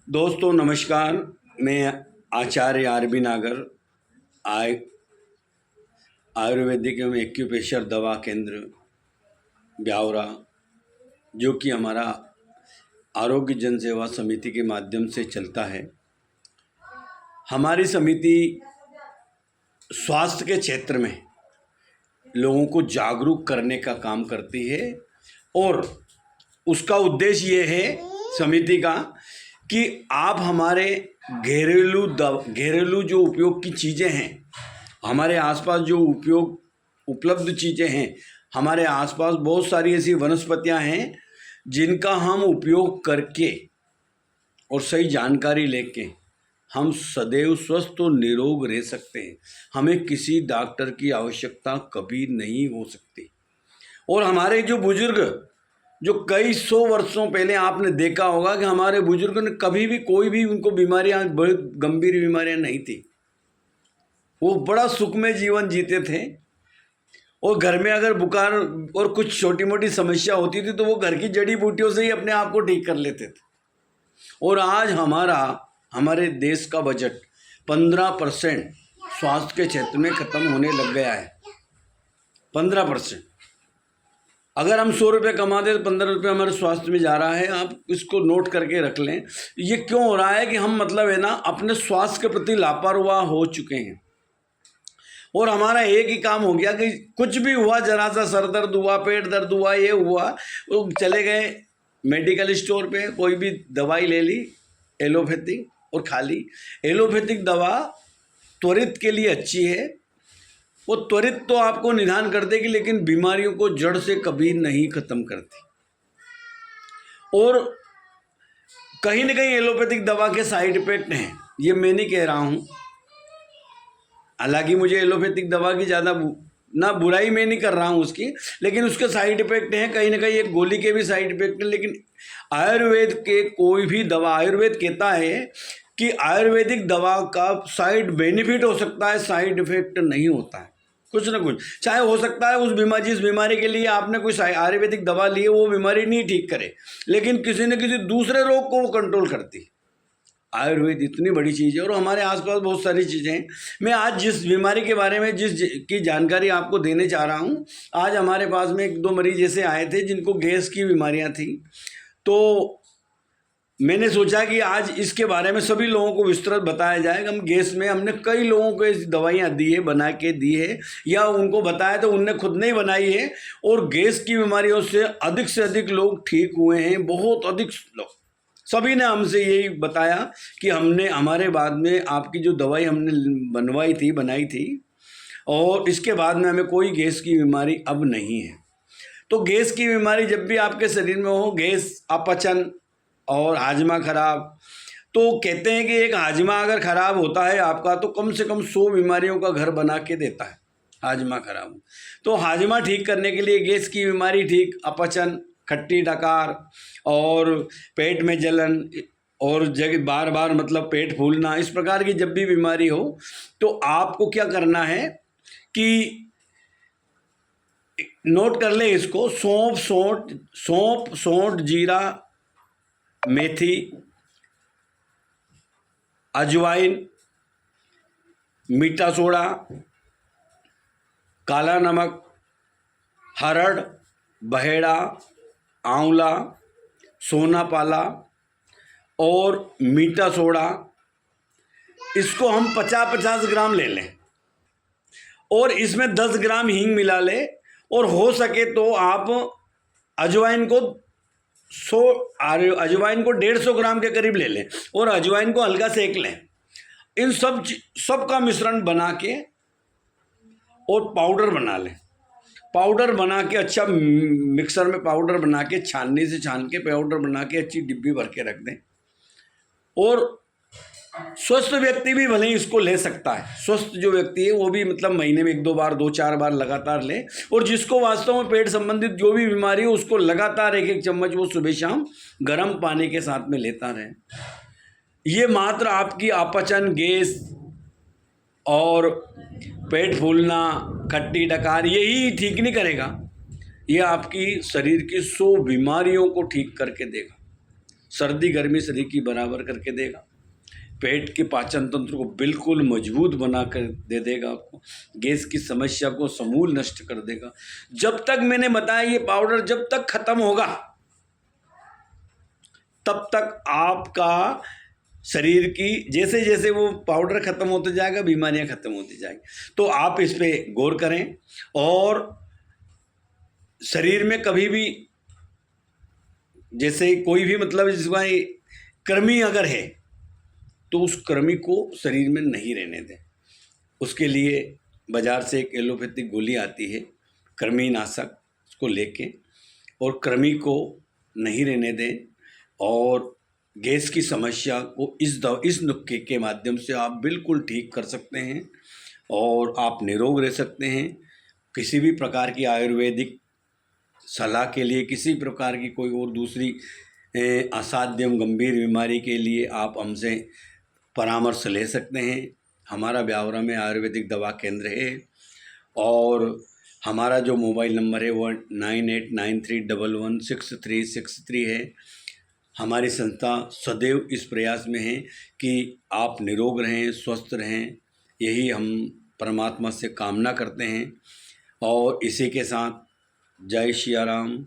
दोस्तों नमस्कार। मैं आचार्य आर.बी. नागर आयुर्वेदिक एवं एक्यूप्रेशर दवा केंद्र ब्यावरा, जो कि हमारा आरोग्य जन सेवा समिति के माध्यम से चलता है। हमारी समिति स्वास्थ्य के क्षेत्र में लोगों को जागरूक करने का काम करती है और उसका उद्देश्य ये है समिति का कि आप हमारे घरेलू जो उपयोग की चीज़ें हैं, हमारे आसपास जो उपलब्ध चीज़ें हैं, हमारे आसपास बहुत सारी ऐसी वनस्पतियां हैं जिनका हम उपयोग करके और सही जानकारी लेके हम सदैव स्वस्थ और निरोग रह सकते हैं। हमें किसी डॉक्टर की आवश्यकता कभी नहीं हो सकती। और हमारे जो बुजुर्ग, जो कई सौ वर्षों पहले आपने देखा होगा कि हमारे बुजुर्गों ने कभी भी कोई भी उनको बीमारियां, बड़ी गंभीर बीमारियां नहीं थी। वो बड़ा सुखमय जीवन जीते थे और घर में अगर बुखार और कुछ छोटी मोटी समस्या होती थी तो वो घर की जड़ी बूटियों से ही अपने आप को ठीक कर लेते थे। और आज हमारे देश का बजट 15% स्वास्थ्य के क्षेत्र में ख़त्म होने लग गया है। 15%। अगर हम 100 रुपये कमाते तो 15 रुपये हमारे स्वास्थ्य में जा रहा है। आप इसको नोट करके रख लें। ये क्यों हो रहा है कि हम अपने स्वास्थ्य के प्रति लापरवाह हो चुके हैं। और हमारा एक ही काम हो गया कि कुछ भी हुआ, जरा सा सर दर्द हुआ, पेट दर्द हुआ, ये हुआ, तो चले गए मेडिकल स्टोर पे, कोई भी दवाई ले ली एलोपैथिक और खा ली। एलोपैथिक दवा त्वरित के लिए अच्छी है, वो त्वरित तो आपको निदान कर देगी, लेकिन बीमारियों को जड़ से कभी नहीं खत्म करती। और कहीं ना कहीं एलोपैथिक दवा के साइड इफेक्ट हैं, ये मैं नहीं कह रहा हूँ। हालांकि मुझे एलोपैथिक दवा की ज़्यादा ना बुराई मैं नहीं कर रहा हूँ उसकी, लेकिन उसके साइड इफेक्ट हैं। कहीं ना कहीं एक गोली के भी साइड इफेक्ट हैं। लेकिन आयुर्वेद के कोई भी दवा, आयुर्वेद कहता है कि आयुर्वेदिक दवा का साइड बेनिफिट हो सकता है, साइड इफेक्ट नहीं होता है। कुछ ना कुछ चाहे हो सकता है, जिस बीमारी के लिए आपने कोई आयुर्वेदिक दवा ली है वो बीमारी नहीं ठीक करे, लेकिन किसी न किसी दूसरे रोग को वो कंट्रोल करती है। आयुर्वेद इतनी बड़ी चीज़ है और हमारे आसपास बहुत सारी चीज़ें हैं। मैं आज जिस बीमारी के बारे में की जानकारी आपको देने चाह रहा हूँ, आज हमारे पास में 1-2 मरीज ऐसे आए थे जिनको गैस की बीमारियाँ थी। तो मैंने सोचा कि आज इसके बारे में सभी लोगों को विस्तृत बताया जाएगा। हम गैस में हमने कई लोगों को ऐसी दवाइयाँ दी है, बना के दी है, या उनको बताया तो उनने खुद नहीं बनाई है। और गैस की बीमारियों से अधिक लोग ठीक हुए हैं, बहुत अधिक लोग। सभी ने हमसे यही बताया कि हमारे बाद में आपकी जो दवाई हमने बनाई थी, और इसके बाद में हमें कोई गैस की बीमारी अब नहीं है। तो गैस की बीमारी जब भी आपके शरीर में हो, गैस, अपचन और हाजमा खराब, तो कहते हैं कि एक हाजमा अगर खराब होता है आपका तो कम से कम 100 बीमारियों का घर बना के देता है। हाजमा खराब, तो हाजमा ठीक करने के लिए गैस की बीमारी ठीक, अपचन, खट्टी डकार और पेट में जलन और बार बार पेट फूलना, इस प्रकार की जब भी बीमारी हो तो आपको क्या करना है कि नोट कर ले इसको। सौंफ, सौंठ, जीरा, मेथी, अजवाइन, मीठा सोडा, काला नमक, हरड़, बहेड़ा, आंवला, सोना पाला और मीठा सोडा, इसको हम 50-50 ग्राम ले लें और इसमें 10 ग्राम हींग मिला लें। और हो सके तो आप अजवाइन को 150 ग्राम के करीब ले लें और अजवाइन को हल्का सेक लें। इन सब का मिश्रण बना के और पाउडर बना लें। पाउडर बना के अच्छा मिक्सर में पाउडर बना के छान के पाउडर बना के अच्छी डिब्बी भर के रख दें। और स्वस्थ व्यक्ति भी भले ही इसको ले सकता है। स्वस्थ जो व्यक्ति है वो भी महीने में 1-2 बार, 2-4 बार लगातार ले। और जिसको वास्तव में पेट संबंधित जो भी बीमारी हो उसको लगातार 1-1 चम्मच वो सुबह शाम गर्म पानी के साथ में लेता रहे। ये मात्र आपकी अपचन, गैस और पेट फूलना, खट्टी डकार यही ठीक नहीं करेगा, ये आपकी शरीर की 100 बीमारियों को ठीक करके देगा। सर्दी गर्मी शरीर की बराबर करके देगा, पेट के पाचन तंत्र को बिल्कुल मजबूत बना कर दे देगा आपको, गैस की समस्या को समूल नष्ट कर देगा। जब तक मैंने बताया ये पाउडर जब तक खत्म होगा तब तक आपका शरीर की जैसे जैसे वो पाउडर खत्म होते जाएगा बीमारियां खत्म होती जाएगी। तो आप इस पे गौर करें, और शरीर में कभी भी जैसे कोई भी मतलब जिसमें कृमि अगर है तो उस कृमि को शरीर में नहीं रहने दें। उसके लिए बाज़ार से एक एलोपैथिक गोली आती है कृमिनाशक, उसको लेके और कृमि को नहीं रहने दें। और गैस की समस्या को इस नुस्खे के माध्यम से आप बिल्कुल ठीक कर सकते हैं और आप निरोग रह सकते हैं। किसी भी प्रकार की आयुर्वेदिक सलाह के लिए, किसी प्रकार की कोई और दूसरी असाध्य एवं गंभीर बीमारी के लिए आप हमसे परामर्श ले सकते हैं। हमारा ब्यावरा में आयुर्वेदिक दवा केंद्र है और हमारा जो मोबाइल नंबर है वो 9893116363 है। हमारी संस्था सदैव इस प्रयास में है कि आप निरोग रहें, स्वस्थ रहें, यही हम परमात्मा से कामना करते हैं। और इसी के साथ जय सिया राम।